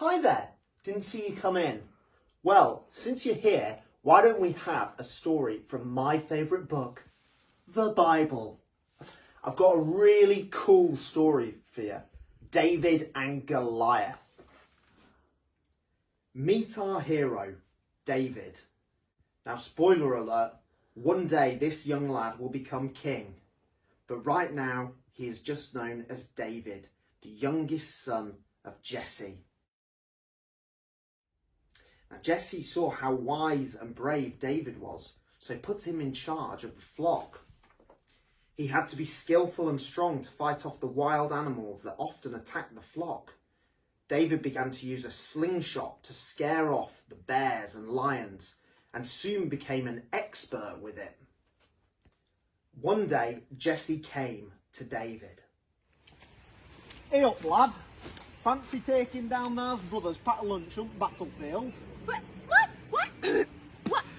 Hi there, didn't see you come in. Well, since you're here, why don't we have a story from my favourite book, the Bible. I've got a really cool story for you, David and Goliath. Meet our hero, David. Now, spoiler alert, one day this young lad will become king, but right now he is just known as David, the youngest son of Jesse. Now, Jesse saw how wise and brave David was, so he puts him in charge of the flock. He had to be skillful and strong to fight off the wild animals that often attacked the flock. David began to use a slingshot to scare off the bears and lions, and soon became an expert with it. One day, Jesse came to David. Hey up, lad. Fancy taking down those brothers' packed lunch on the battlefield? What?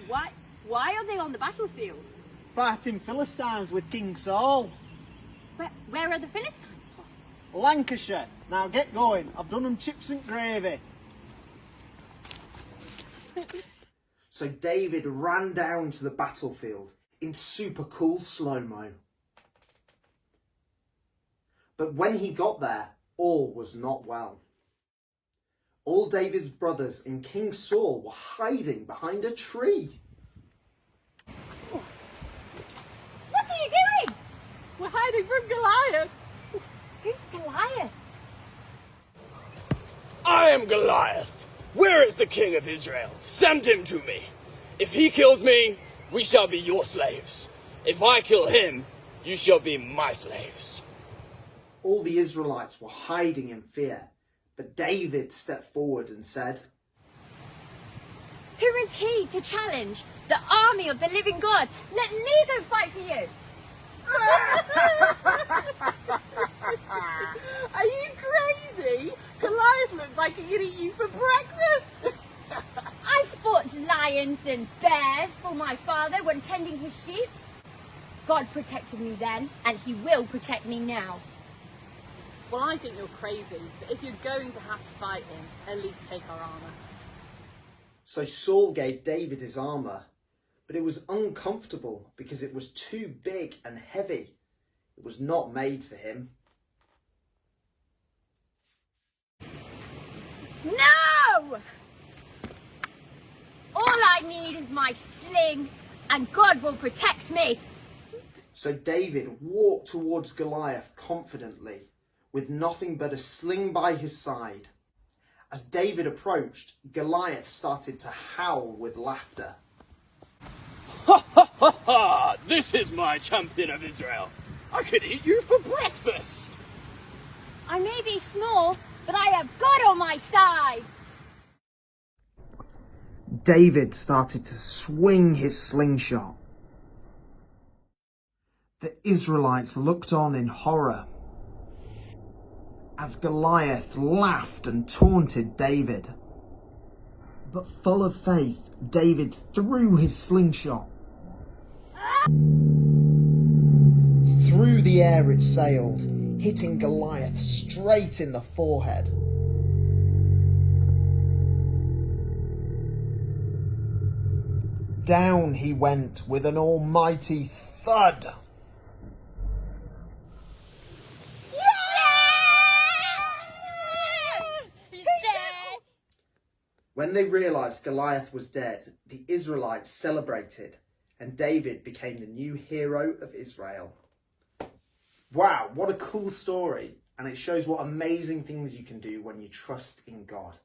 What? Why are they on the battlefield? Fighting Philistines with King Saul. Where are the Philistines? Lancashire. Now get going. I've done them chips and gravy. So David ran down to the battlefield in super cool slow-mo. But when he got there, all was not well. All David's brothers and King Saul were hiding behind a tree. What are you doing? We're hiding from Goliath. Who's Goliath? I am Goliath. Where is the king of Israel? Send him to me. If he kills me, we shall be your slaves. If I kill him, you shall be my slaves. All the Israelites were hiding in fear, but David stepped forward and said, Who is he to challenge the army of the living God? Let me go fight for you. Are you crazy? Goliath looks like he could eat you for breakfast. I fought lions and bears for my father when tending his sheep. God protected me then, and he will protect me now. Well, I think you're crazy, but if you're going to have to fight him, at least take our armour. So Saul gave David his armour, but it was uncomfortable because it was too big and heavy. It was not made for him. No! All I need is my sling, and God will protect me. So David walked towards Goliath confidently, with nothing but a sling by his side. As David approached, Goliath started to howl with laughter. Ha ha ha ha! This is my champion of Israel. I could eat you for breakfast. I may be small, but I have God on my side. David started to swing his slingshot. The Israelites looked on in horror as Goliath laughed and taunted David. But full of faith, David threw his slingshot. Through the air it sailed, hitting Goliath straight in the forehead. Down he went with an almighty thud. When they realised Goliath was dead, the Israelites celebrated, and David became the new hero of Israel. Wow, what a cool story, and it shows what amazing things you can do when you trust in God.